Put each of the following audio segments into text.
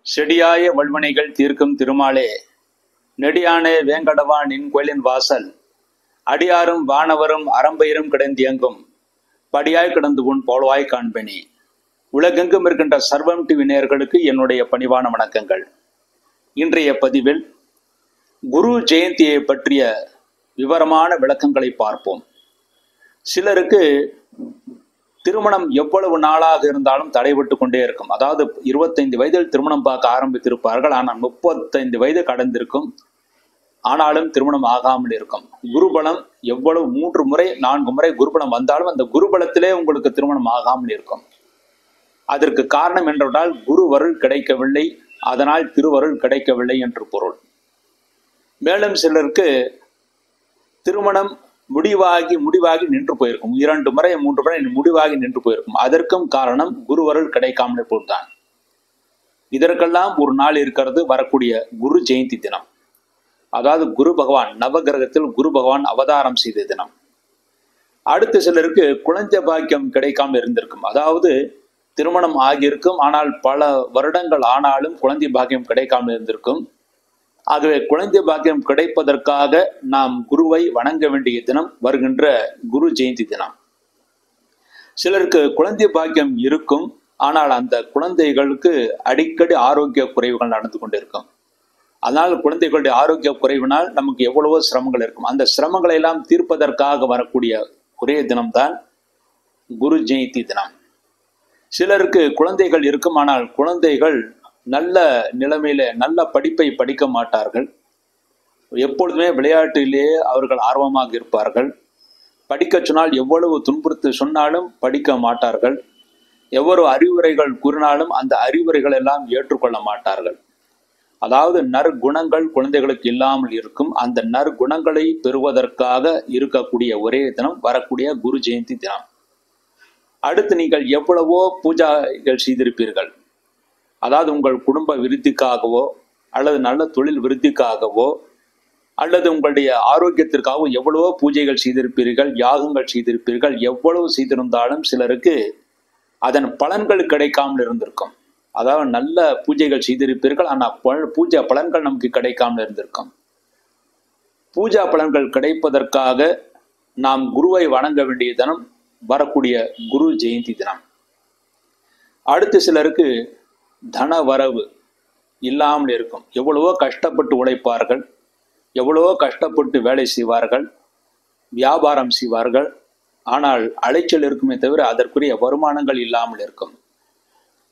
செடியாய வல்வினைகள் தீர்க்கும் திருமாலே, நெடியானே வேங்கடவா நின் கோயிலின் வாசல், அடியாரும் வானவரும் அறம்பயிரும் கிடந்தியங்கும் படியாய் கிடந்து உன் போல்வாய் காண்பேனே. உலகெங்கும் இருக்கின்ற சர்வம் டிவி நேயர்களுக்கு என்னுடைய பணிவான வணக்கங்கள். இன்றைய பதிவில் குரு ஜெயந்தியை பற்றிய விவரமான விளக்கங்களை பார்ப்போம். சிலருக்கு திருமணம் எவ்வளவு நாளாக இருந்தாலும் தடைபட்டு கொண்டே இருக்கும். அதாவது 25 வயதில் திருமணம் பார்க்க ஆரம்பித்திருப்பார்கள், ஆனால் 35 வயது கடந்திருக்கும், ஆனாலும் திருமணம் ஆகாமல் இருக்கும். குருபலம் எவ்வளவு 3 முறை 4 முறை குருபலம் வந்தாலும் அந்த குருபலத்திலே உங்களுக்கு திருமணம் ஆகாமல் இருக்கும். அதற்கு காரணம் என்றால் குருவருள் கிடைக்கவில்லை, அதனால் திருவருள் கிடைக்கவில்லை என்று பொருள். மேலும் சிலருக்கு திருமணம் முடிவாகி நின்று போயிருக்கும், 2 முறை 3 முறை முடிவாகி நின்று போயிருக்கும். அதற்கும் காரணம் குருவருள் கிடைக்காமல் போல்தான். இதற்கெல்லாம் ஒரு நாள் இருக்கிறது, வரக்கூடிய குரு ஜெயந்தி தினம். அதாவது குரு பகவான் நவகிரகத்தில் குரு பகவான் அவதாரம் செய்த தினம். அடுத்த சிலருக்கு குழந்தை பாக்கியம் கிடைக்காமல் இருந்திருக்கும். அதாவது திருமணம் ஆகியிருக்கும், ஆனால் பல வருடங்கள் ஆனாலும் குழந்தை பாக்கியம் கிடைக்காமல் இருந்திருக்கும். ஆகவே குழந்தை பாக்கியம் கிடைப்பதற்காக நாம் குருவை வணங்க வேண்டிய தினம் வருகின்ற குரு ஜெயந்தி தினம். சிலருக்கு குழந்தை பாக்கியம் இருக்கும், ஆனால் அந்த குழந்தைகளுக்கு அடிக்கடி ஆரோக்கிய குறைவுகள் நடந்து கொண்டிருக்கும். அதனால் குழந்தைகளுடைய ஆரோக்கிய குறைவினால் நமக்கு எவ்வளவோ சிரமங்கள் இருக்கும். அந்த சிரமங்களை எல்லாம் தீர்ப்பதற்காக வரக்கூடிய ஒரே தினம்தான் குரு ஜெயந்தி தினம். சிலருக்கு குழந்தைகள் இருக்கும், ஆனால் குழந்தைகள் நல்ல நிலைமையில நல்ல படிப்பை படிக்க மாட்டார்கள். எப்பொழுதுமே விளையாட்டிலேயே அவர்கள் ஆர்வமாக இருப்பார்கள். படிக்க சொன்னால் எவ்வளவு துன்புறுத்தி சொன்னாலும் படிக்க மாட்டார்கள். எவ்வளவு அறிவுரைகள் கூறினாலும் அந்த அறிவுரைகள் எல்லாம் ஏற்றுக்கொள்ள மாட்டார்கள். அதாவது நற்குணங்கள் குழந்தைகளுக்கு இல்லாமல் இருக்கும். அந்த நற்குணங்களை பெறுவதற்காக இருக்கக்கூடிய ஒரே தினம் வரக்கூடிய குரு ஜெயந்தி தினம். அடுத்து நீங்கள் எவ்வளவோ பூஜைகள் செய்திருப்பீர்கள். அதாவது உங்கள் குடும்ப விருத்திக்காகவோ அல்லது நல்ல தொழில் விருத்திக்காகவோ அல்லது உங்களுடைய ஆரோக்கியத்திற்காகவோ எவ்வளவோ பூஜைகள் செய்திருப்பீர்கள், யாகங்கள் செய்திருப்பீர்கள். எவ்வளவு செய்திருந்தாலும் சிலருக்கு அதன் பலன்கள் கிடைக்காமல் இருந்திருக்கும். அதாவது நல்ல பூஜைகள் செய்திருப்பீர்கள், ஆனால் பூஜை பலன்கள் நமக்கு கிடைக்காமல் இருந்திருக்கும். பூஜா பலன்கள் கிடைப்பதற்காக நாம் குருவை வணங்க வேண்டிய தினம் வரக்கூடிய குரு ஜெயந்தி தினம். அடுத்து சிலருக்கு தன வரவு இல்லாமல் இருக்கும். எவ்வளவோ கஷ்டப்பட்டு உழைப்பார்கள், எவ்வளவோ கஷ்டப்பட்டு வேலை செய்வார்கள், வியாபாரம் செய்வார்கள், ஆனால் அலைச்சல் இருக்குமே தவிர அதற்குரிய வருமானங்கள் இல்லாமல் இருக்கும்.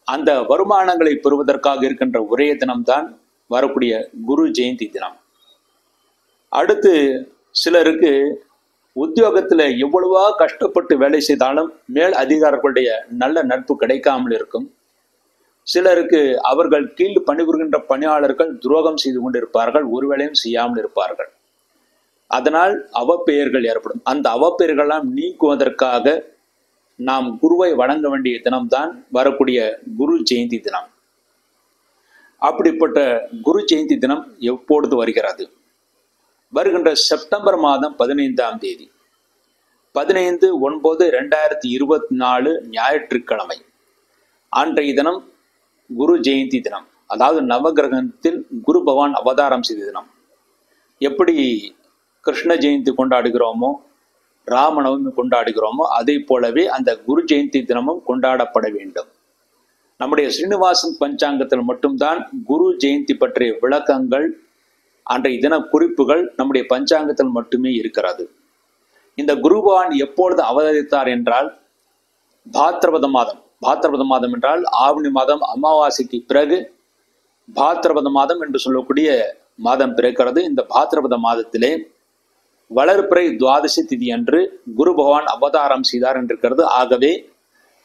அந்த வருமானங்களை பெறுவதற்காக இருக்கின்ற ஒரே தினம்தான் வரக்கூடிய குரு ஜெயந்தி தினம். அடுத்து சிலருக்கு உத்தியோகத்தில் எவ்வளவோ கஷ்டப்பட்டு வேலை செய்தாலும் மேல் அதிகாரிகளுடைய நல்ல நட்பு கிடைக்காமல் இருக்கும். சிலருக்கு அவர்கள் கீழ் பணிபுரிகின்ற பணியாளர்கள் துரோகம் செய்து கொண்டிருப்பார்கள், ஒரு வேளையும் செய்யாமல் இருப்பார்கள். அதனால் அவப்பெயர்கள் ஏற்படும். அந்த அவப்பெயர்களெல்லாம் நீக்குவதற்காக நாம் குருவை வணங்க வேண்டிய தினம்தான் வரக்கூடிய குரு ஜெயந்தி தினம். அப்படிப்பட்ட குரு ஜெயந்தி தினம் எப்பொழுது வருகிறது? வருகின்ற செப்டம்பர் மாதம் 15ஆம் தேதி 15/9/2024 ஞாயிற்றுக்கிழமை அன்றைய தினம் குரு ஜெயந்தி தினம். அதாவது நவகிரகத்தில் குரு பகவான் அவதாரம் செய்த தினம். எப்படி கிருஷ்ண ஜெயந்தி கொண்டாடுகிறோமோ, ராமநவமி கொண்டாடுகிறோமோ, அதே போலவே அந்த குரு ஜெயந்தி தினமும் கொண்டாடப்பட வேண்டும். நம்முடைய ஸ்ரீனிவாசன் பஞ்சாங்கத்தில் மட்டும்தான் குரு ஜெயந்தி பற்றிய விளக்கங்கள், அன்றைய தின குறிப்புகள் நம்முடைய பஞ்சாங்கத்தில் மட்டுமே இருக்கிறது. இந்த குரு பகவான் எப்பொழுது அவதரித்தார் என்றால் பாத்ரபத மாதம். பாத்ரபத மாதம் என்றால் ஆவணி மாதம் அமாவாசைக்கு பிறகு பாத்ரபத மாதம் என்று சொல்லக்கூடிய மாதம் பிறக்கிறது. இந்த பாத்ரபத மாதத்திலே வளர்பிறை துவாதசி திதி அன்று குரு பகவான் அவதாரம் செய்தார் என்றிருக்கிறது. ஆகவே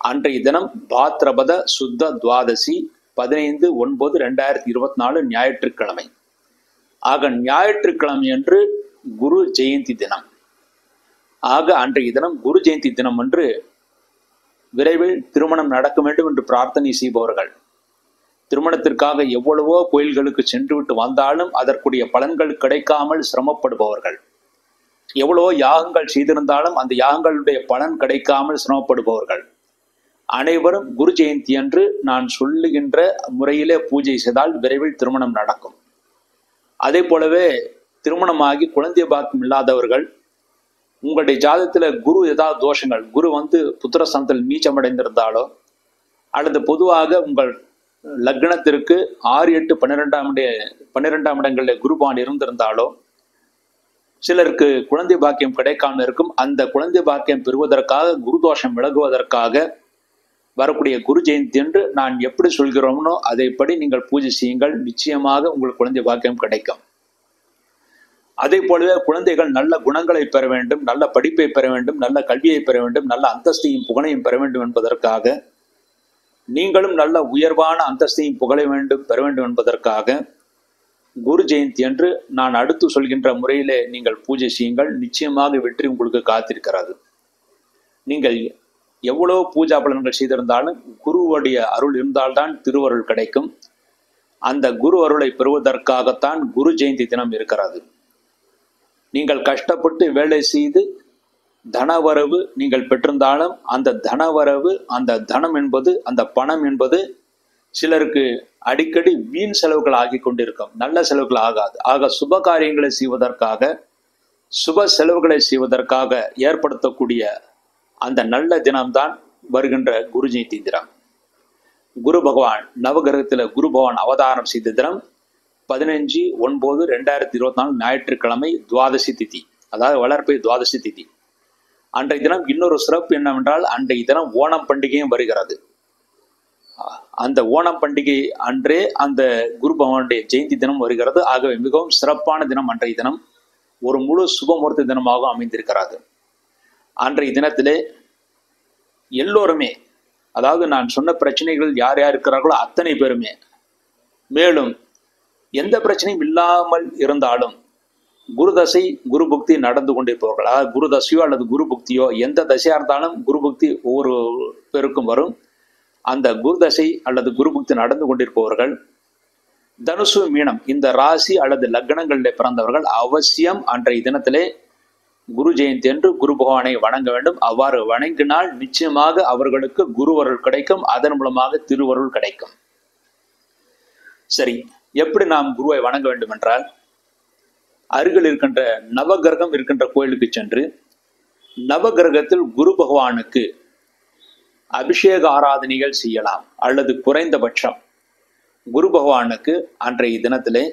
அன்றைய தினம் பாத்ரபத சுத்த துவாதசி 15/9/2024 ஞாயிற்றுக்கிழமை. ஆக ஞாயிற்றுக்கிழமை அன்று குரு ஜெயந்தி தினம். ஆக அன்றைய தினம் குரு ஜெயந்தி தினம் அன்று விரைவில் திருமணம் நடக்க வேண்டும் என்று பிரார்த்தனை செய்பவர்கள், திருமணத்திற்காக எவ்வளவோ கோயில்களுக்கு சென்றுவிட்டு வந்தாலும் அதற்குரிய பலன்கள் கிடைக்காமல் சிரமப்படுபவர்கள், எவ்வளவோ யாகங்கள் செய்திருந்தாலும் அந்த யாகங்களுடைய பலன் கிடைக்காமல் சிரமப்படுபவர்கள், அனைவரும் குரு ஜெயந்தி அன்று நான் சொல்லுகின்ற முறையிலே பூஜை செய்தால் விரைவில் திருமணம் நடக்கும். அதே போலவே திருமணமாகி குழந்தை பாக்கியம் இல்லாதவர்கள், உங்களுடைய ஜாதகத்துல குரு ஏதாவது தோஷங்கள், குரு புத்திரஸ்தானத்தில் நீச்சமடைந்திருந்தாலோ அல்லது பொதுவாக உங்கள் லக்னத்திற்கு 6, 8, 12ஆம் இடங்களில் குருபான் இருந்திருந்தாலோ சிலருக்கு குழந்தை பாக்கியம் கிடைக்காமல் இருக்கும். அந்த குழந்தை பாக்கியம் பெறுவதற்காக, குரு தோஷம் விலகுவதற்காக வரக்கூடிய குரு ஜெயந்தி என்று நான் எப்படி சொல்கிறோம்னோ அதைப்படி நீங்கள் பூஜை செய்யுங்கள். நிச்சயமாக உங்களுக்கு குழந்தை பாக்கியம் கிடைக்கும். அதே போலவே குழந்தைகள் நல்ல குணங்களை பெற வேண்டும், நல்ல படிப்பை பெற வேண்டும், நல்ல கல்வியை பெற வேண்டும், நல்ல அந்தஸ்தையும் புகழையும் பெற வேண்டும் என்பதற்காக, நீங்களும் நல்ல உயர்வான அந்தஸ்தையும் பெற வேண்டும் என்பதற்காக குரு ஜெயந்தி அன்று நான் அடுத்து சொல்கின்ற முறையிலே நீங்கள் பூஜை செய்யுங்கள். நிச்சயமாக வெற்றி உங்களுக்கு காத்திருக்கிறது. நீங்கள் எவ்வளவு பூஜா பலன்கள் செய்திருந்தாலும் குருவுடைய அருள் இருந்தால்தான் திருவருள் கிடைக்கும். அந்த குரு அருளை பெறுவதற்காகத்தான் குரு ஜெயந்தி தினம் இருக்கிறது. நீங்கள் கஷ்டப்பட்டு வேலை செய்து தனவரவு நீங்கள் பெற்றிருந்தாலும் அந்த தனவரவு, அந்த தனம் என்பது, அந்த பணம் என்பது சிலருக்கு அடிக்கடி வீண் செலவுகள் ஆகி கொண்டிருக்கும், நல்ல செலவுகள் ஆகாது. ஆக சுப காரியங்களை செய்வதற்காக, சுப செலவுகளை செய்வதற்காக ஏற்படுத்தக்கூடிய அந்த நல்ல தினம்தான் வருகின்ற குரு ஜெயந்தி தினம். குரு பகவான் நவகிரகத்தில் குரு பகவான் அவதாரம் செய்த தினம் 15/9/2024 ஞாயிற்றுக்கிழமை துவாதசி திதி, அதாவது வளர்ப்பை துவாதசி திதி. அன்றைய தினம் இன்னொரு சிறப்பு என்னவென்றால், அன்றைய தினம் ஓணம் பண்டிகையும் வருகிறது. அந்த ஓணம் பண்டிகை அன்றே அந்த குரு பகவானுடைய ஜெயந்தி தினம் வருகிறது. ஆகவே மிகவும் சிறப்பான தினம் அன்றைய தினம். ஒரு முழு சுபமுகூர்த்த தினமாக அமைந்திருக்கிறது. அன்றைய தினத்திலே எல்லோருமே, அதாவது நான் சொன்ன பிரச்சனைகள் யார் யார் இருக்கிறார்களோ அத்தனை பேருமே, மேலும் எந்த பிரச்சனையும் இல்லாமல் இருந்தாலும் குரு தசை குரு புக்தி நடந்து கொண்டிருப்பவர்கள், அதாவது குரு தசையோ அல்லது குரு புக்தியோ எந்த தசையா இருந்தாலும் குரு புக்தி ஒவ்வொரு பேருக்கும் வரும். அந்த குரு தசை அல்லது குரு புக்தி நடந்து கொண்டிருப்பவர்கள், தனுசு மீனம் இந்த ராசி அல்லது லக்னங்களில் பிறந்தவர்கள் அவசியம் அன்றைய தினத்திலே குரு ஜெயந்தி என்று குரு பகவானை வணங்க வேண்டும். அவ்வாறு வணங்கினால் நிச்சயமாக அவர்களுக்கு குருவருள் கிடைக்கும், அதன் மூலமாக திருவருள் கிடைக்கும். சரி, எப்படி நாம் குருவை வணங்க வேண்டும் என்றால், அருகில் இருக்கின்ற நவகிரகம் இருக்கின்ற கோயிலுக்கு சென்று நவகிரகத்தில் குரு பகவானுக்கு அபிஷேக ஆராதனைகள் செய்யலாம். அல்லது குறைந்தபட்சம் குரு பகவானுக்கு அன்றைய தினத்திலே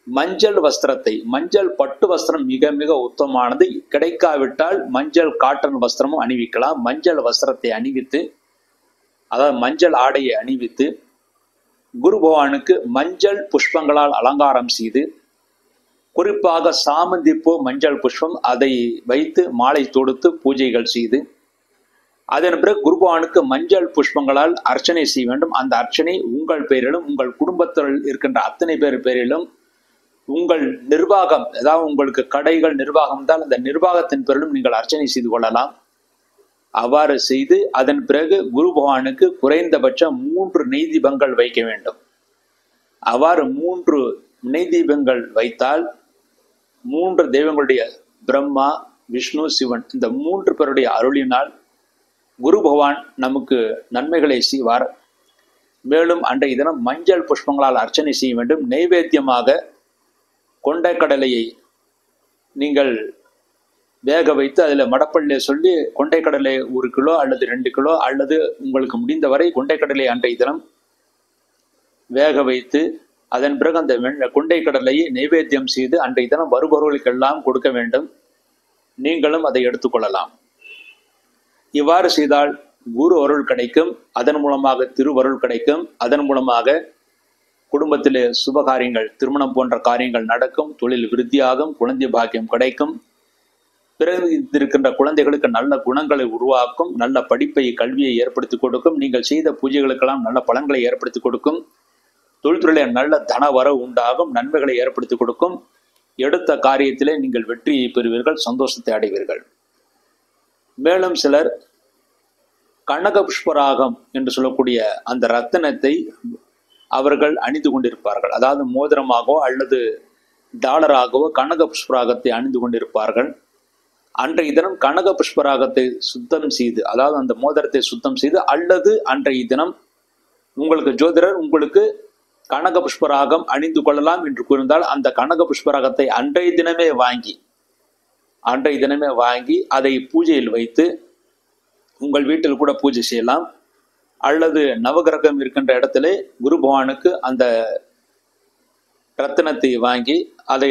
மஞ்சள் வஸ்திரத்தை, மஞ்சள் பட்டு வஸ்திரம் மிக மிக உத்தமமானது, கிடைக்காவிட்டால் மஞ்சள் காட்டன் வஸ்திரமும் அணிவிக்கலாம். மஞ்சள் வஸ்திரத்தை அணிவித்து, அதாவது மஞ்சள் ஆடையை அணிவித்து குரு பகவானுக்கு மஞ்சள் புஷ்பங்களால் அலங்காரம் செய்து, குறிப்பாக சாமந்தி பூ, மஞ்சள் புஷ்பம் அதை வைத்து மாலை தொடுத்து பூஜைகள் செய்து, அதன் பிறகு குரு பகவானுக்கு மஞ்சள் புஷ்பங்களால் அர்ச்சனை செய்ய வேண்டும். அந்த அர்ச்சனை உங்கள் பெயரிலும், உங்கள் குடும்பத்தில் இருக்கின்ற அத்தனை பேர் பெயரிலும், உங்கள் நிர்வாகம், அதாவது உங்களுக்கு கடைகள் நிர்வாகம் இருந்தால் அந்த நிர்வாகத்தின் பேரிலும் நீங்கள் அர்ச்சனை செய்து கொள்ளலாம். அவ்வாறு செய்து அதன் பிறகு குரு பகவானுக்கு குறைந்தபட்சம் 3 நெய் தீபங்கள் வைக்க வேண்டும். அவ்வாறு 3 நெய் தீபங்கள் வைத்தால் 3 தெய்வங்களுடைய, பிரம்மா, விஷ்ணு, சிவன், இந்த 3 பேருடைய அருளினால் குரு பகவான் நமக்கு நன்மைகளை செய்வார். மேலும் அன்றைய தினம் மஞ்சள் புஷ்பங்களால் அர்ச்சனை செய்ய வேண்டும். நைவேத்தியமாக கொண்டைக்கடலையை நீங்கள் வேக வைத்து அதில் மடப்பள்ளியை சொல்லி கொண்டைக்கடலை 1 கிலோ அல்லது 2 கிலோ அல்லது உங்களுக்கு முடிந்தவரை கொண்டைக்கடலை அன்றைய தினம் வேக வைத்து, அதன் பிறகு அந்த கொண்டைக்கடலையை நைவேத்தியம் செய்து அன்றைய தினம் வருபவர்களுக்கெல்லாம் கொடுக்க வேண்டும். நீங்களும் அதை எடுத்துக்கொள்ளலாம். இவ்வாறு செய்தால் குரு அருள் கிடைக்கும், அதன் மூலமாக திருவருள் கிடைக்கும், அதன் மூலமாக குடும்பத்திலே சுபகாரியங்கள், திருமணம் போன்ற காரியங்கள் நடக்கும், தொழில் விருத்தியாகும், குழந்தை பாக்கியம் கிடைக்கும், பிறகு இருக்கின்ற குழந்தைகளுக்கு நல்ல குணங்களை உருவாக்கும், நல்ல படிப்பை, கல்வியை ஏற்படுத்தி கொடுக்கும், நீங்கள் செய்த பூஜைகளுக்கெல்லாம் நல்ல பலன்களை ஏற்படுத்தி கொடுக்கும், தொழில்துறையில நல்ல தன வரவு உண்டாகும், நன்மைகளை ஏற்படுத்தி கொடுக்கும், எடுத்த காரியத்திலே நீங்கள் வெற்றியை பெறுவீர்கள், சந்தோஷத்தை அடைவீர்கள். மேலும் சிலர் கனக புஷ்பராகம் என்று சொல்லக்கூடிய அந்த ரத்தினத்தை அவர்கள் அணிந்து கொண்டிருப்பார்கள். அதாவது மோதிரமாகவோ அல்லது டாலராகவோ கனக புஷ்பராகத்தை அணிந்து கொண்டிருப்பார்கள். அன்றைய தினம் கனக புஷ்பராகத்தை சுத்தம் செய்து, அதாவது அந்த மோதிரத்தை சுத்தம் செய்து, அல்லது அன்றைய தினம் உங்களுக்கு ஜோதிடர் உங்களுக்கு கனக புஷ்பராகம் அணிந்து கொள்ளலாம் என்று கூறியிருந்தால் அந்த கனக புஷ்பராகத்தை அன்றைய தினமே வாங்கி அதை பூஜையில் வைத்து உங்கள் வீட்டில் கூட பூஜை செய்யலாம். அல்லது நவகிரகம் இருக்கின்ற இடத்துல குரு பகவானுக்கு அந்த ரத்தினத்தை வாங்கி அதை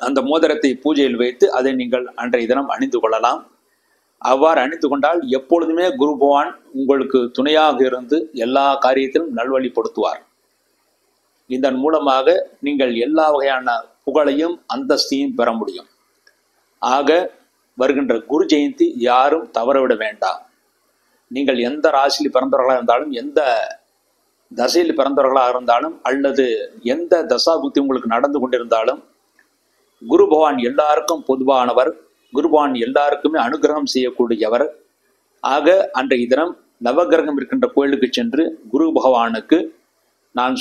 அந்த மோதிரத்தை பூஜையில் வைத்து அதை நீங்கள் அன்றைய தினம் அணிந்து கொள்ளலாம். அவ்வாறு அணிந்து கொண்டால் எப்பொழுதுமே குரு பகவான் உங்களுக்கு துணையாக இருந்து எல்லா காரியத்திலும் நல்வழிப்படுத்துவார். இதன் மூலமாக நீங்கள் எல்லா வகையான புகழையும் அந்தஸ்தையும் பெற முடியும். ஆக வருகின்ற குரு ஜெயந்தி யாரும் தவறவிட வேண்டாம். நீங்கள் எந்த ராசியில் பிறந்தவர்களாக இருந்தாலும், எந்த தசையில் பிறந்தவர்களாக இருந்தாலும், அல்லது எந்த தசாபுக்தி உங்களுக்கு நடந்து கொண்டிருந்தாலும், குரு பகவான் எல்லாருக்கும் பொதுவானவர். குரு பகவான் எல்லாருக்குமே அனுகிரகம் செய்யக்கூடியவர். ஆக அன்றைய தினம் நவகிரகம் இருக்கின்ற கோயிலுக்கு சென்று குரு பகவானுக்கு நான்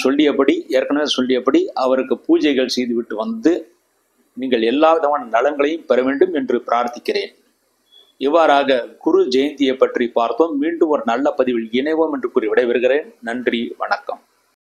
ஏற்கனவே சொல்லியபடி அவருக்கு பூஜைகள் செய்துவிட்டு வந்து நீங்கள் எல்லா விதமான நலன்களையும் பெற வேண்டும் என்று பிரார்த்திக்கிறேன். இவ்வாறாக குரு ஜெயந்தியை பற்றி பார்த்தோம். மீண்டும் ஒரு நல்ல பதிவில் இணைவோம் என்று கூறி விடைபெறுகிறேன். நன்றி, வணக்கம்.